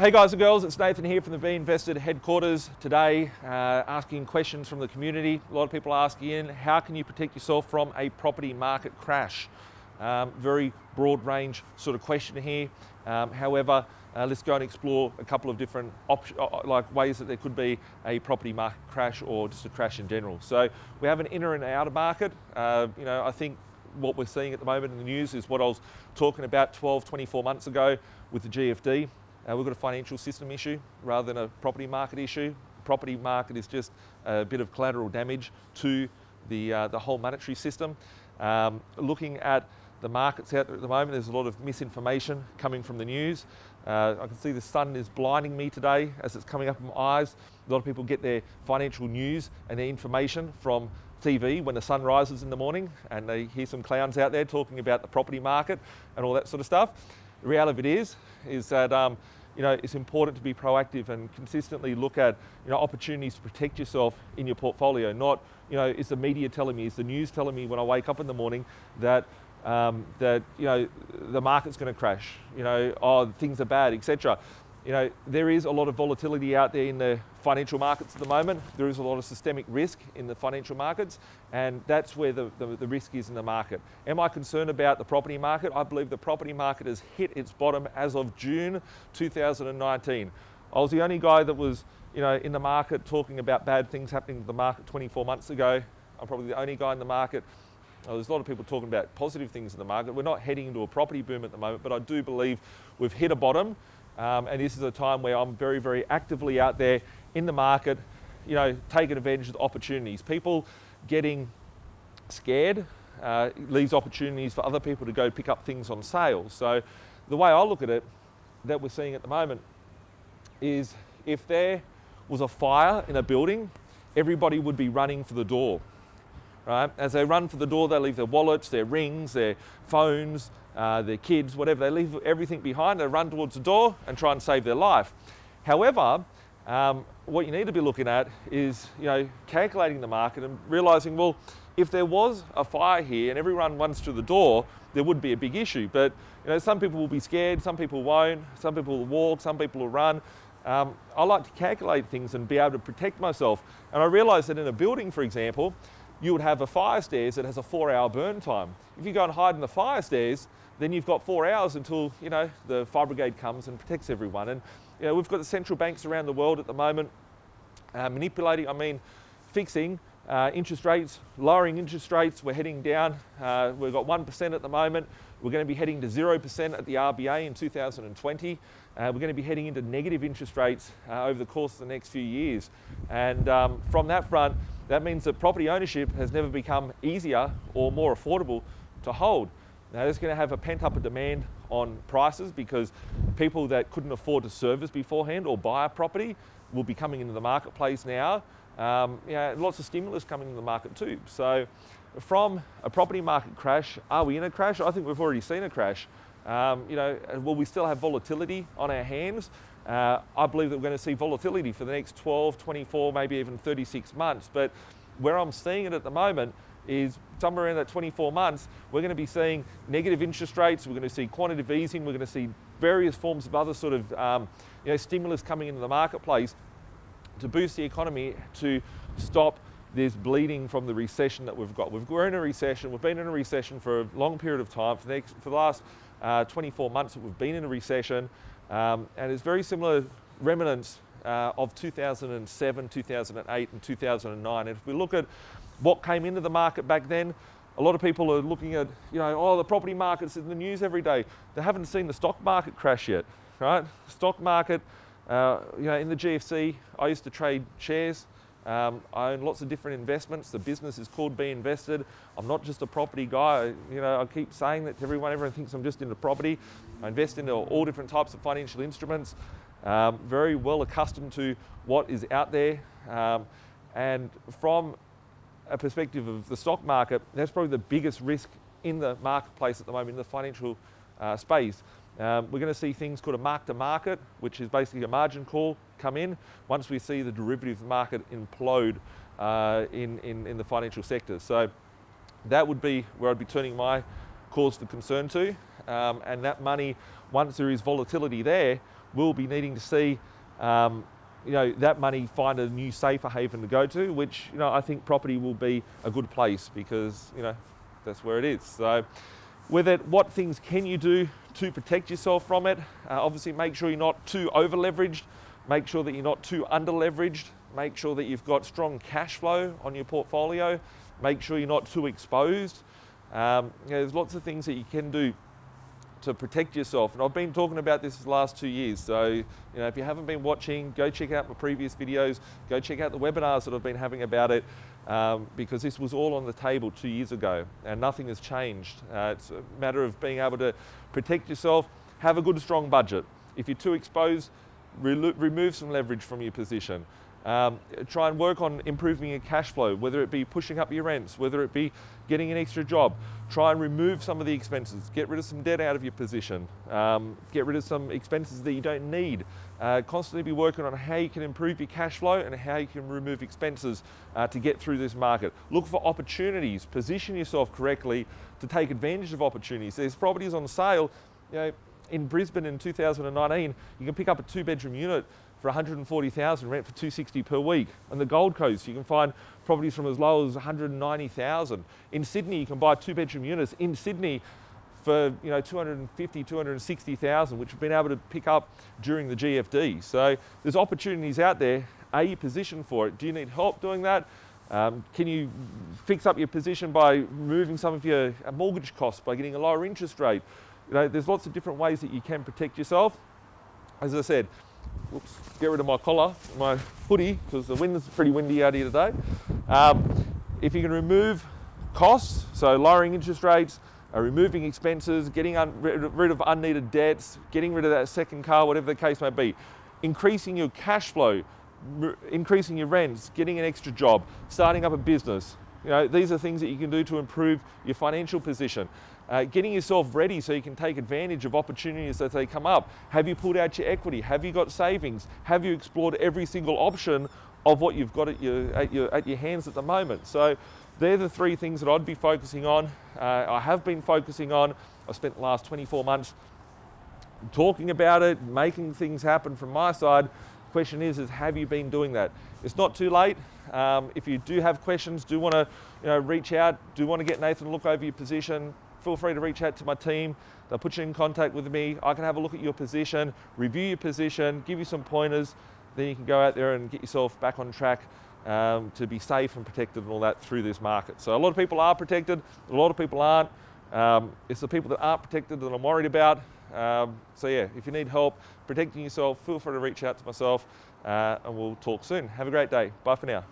Hey guys and girls, it's Nathan here from the B.Invested headquarters today, asking questions from the community. A lot of people asking in, how can you protect yourself from a property market crash? Very broad range sort of question here. However, let's go and explore a couple of different ways that there could be a property market crash or just a crash in general. So we have an inner and outer market. I think what we're seeing at the moment in the news is what I was talking about 12, 24 months ago with the GFD. We've got a financial system issue rather than a property market issue. Property market is just a bit of collateral damage to the whole monetary system. Looking at the markets out there at the moment, there's a lot of misinformation coming from the news. I can see the sun is blinding me today as it's coming up in my eyes. A lot of people get their financial news and their information from TV when the sun rises in the morning, and they hear some clowns out there talking about the property market and all that sort of stuff. The reality of it is that it's important to be proactive and consistently look at opportunities to protect yourself in your portfolio. Not is the media telling me, is the news telling me when I wake up in the morning that the market's going to crash, things are bad, etc. There is a lot of volatility out there in the financial markets at the moment. There is a lot of systemic risk in the financial markets, and that's where the risk is in the market. Am I concerned about the property market? I believe the property market has hit its bottom as of June 2019. I was the only guy that was in the market talking about bad things happening to the market 24 months ago. I'm probably the only guy in the market. There's a lot of people talking about positive things in the market. We're not heading into a property boom at the moment, but I do believe we've hit a bottom. And this is a time where I'm very, very actively out there in the market, taking advantage of the opportunities. People getting scared leaves opportunities for other people to go pick up things on sale. So the way I look at it, that we're seeing at the moment, is if there was a fire in a building, everybody would be running for the door. Right? As they run for the door, they leave their wallets, their rings, their phones, their kids, whatever. They leave everything behind. They run towards the door and try and save their life. However, what you need to be looking at is, calculating the market and realizing, well, if there was a fire here and everyone runs to the door, there would be a big issue. But some people will be scared, some people won't, some people will walk, some people will run. I like to calculate things and be able to protect myself. And I realize that in a building, for example, you would have a fire stairs that has a 4-hour burn time. If you go and hide in the fire stairs, then you've got 4 hours until the fire brigade comes and protects everyone. And we've got the central banks around the world at the moment fixing interest rates, lowering interest rates. We're heading down. We've got 1% at the moment. We're going to be heading to 0% at the RBA in 2020. We're going to be heading into negative interest rates over the course of the next few years. And from that front, that means that property ownership has never become easier or more affordable to hold. Now, that's going to have a pent-up demand on prices because people that couldn't afford to service beforehand or buy a property will be coming into the marketplace now. Lots of stimulus coming into the market too. So from a property market crash, are we in a crash? I think we've already seen a crash. Will we still have volatility on our hands? I believe that we're going to see volatility for the next 12, 24, maybe even 36 months. But where I'm seeing it at the moment is somewhere in that 24 months, we're going to be seeing negative interest rates. We're going to see quantitative easing. We're going to see various forms of other sort of stimulus coming into the marketplace to boost the economy, to stop this bleeding from the recession that we've got. We're in a recession. We've been in a recession for a long period of time. For the last 24 months that we've been in a recession. And it's very similar remnants of 2007, 2008 and 2009. And if we look at what came into the market back then, a lot of people are looking at, the property market's in the news every day. They haven't seen the stock market crash yet, right? Stock market, in the GFC, I used to trade shares. I own lots of different investments. The business is called B.Invested. I'm not just a property guy. I keep saying that to everyone. Everyone thinks I'm just into property. I invest into all different types of financial instruments. Very well accustomed to what is out there. And from a perspective of the stock market, that's probably the biggest risk in the marketplace at the moment, in the financial space. We're going to see things called a mark-to-market, which is basically a margin call, come in once we see the derivative market implode in the financial sector. So that would be where I'd be turning my cause for concern to. And that money, once there is volatility there, will be needing to see that money find a new safer haven to go to, which I think property will be a good place, because that's where it is. So with it, what things can you do to protect yourself from it? Obviously, make sure you're not too over leveraged, make sure that you're not too under leveraged, make sure that you've got strong cash flow on your portfolio, make sure you're not too exposed. There's lots of things that you can do to protect yourself, and I've been talking about this for the last 2 years. So if you haven't been watching, go check out my previous videos, go check out the webinars that I've been having about it, because this was all on the table 2 years ago and nothing has changed. It's a matter of being able to protect yourself, have a good strong budget. If you're too exposed, remove some leverage from your position. Try and work on improving your cash flow, whether it be pushing up your rents, whether it be getting an extra job. Try and remove some of the expenses, get rid of some debt out of your position, get rid of some expenses that you don't need. Constantly be working on how you can improve your cash flow and how you can remove expenses to get through this market. Look for opportunities, position yourself correctly to take advantage of opportunities. There's properties on sale. In Brisbane in 2019, you can pick up a 2-bedroom unit for $140,000, rent for $260 per week. On the Gold Coast, you can find properties from as low as $190,000. In Sydney, you can buy 2-bedroom units in Sydney for $250,000, $260,000, which we've been able to pick up during the GFD. So there's opportunities out there. Are you positioned for it? Do you need help doing that? Can you fix up your position by removing some of your mortgage costs, by getting a lower interest rate? There's lots of different ways that you can protect yourself. As I said, whoops, get rid of my collar, my hoodie, because the wind is pretty windy out here today. If you can remove costs, so lowering interest rates, removing expenses, getting rid of unneeded debts, getting rid of that second car, whatever the case may be, increasing your cash flow, increasing your rents, getting an extra job, starting up a business. These are things that you can do to improve your financial position. Getting yourself ready so you can take advantage of opportunities as they come up. Have you pulled out your equity? Have you got savings? Have you explored every single option of what you've got at your hands at the moment? So they're the 3 things that I'd be focusing on. I have been focusing on. I spent the last 24 months talking about it, making things happen from my side. The question is have you been doing that? It's not too late. If you do have questions, do want to reach out, do want to get Nathan to look over your position, feel free to reach out to my team. They'll put you in contact with me. I can have a look at your position, review your position, give you some pointers. Then you can go out there and get yourself back on track to be safe and protected and all that through this market. So a lot of people are protected, a lot of people aren't. It's the people that aren't protected that I'm worried about. So yeah, if you need help protecting yourself, feel free to reach out to myself and we'll talk soon. Have a great day. Bye for now.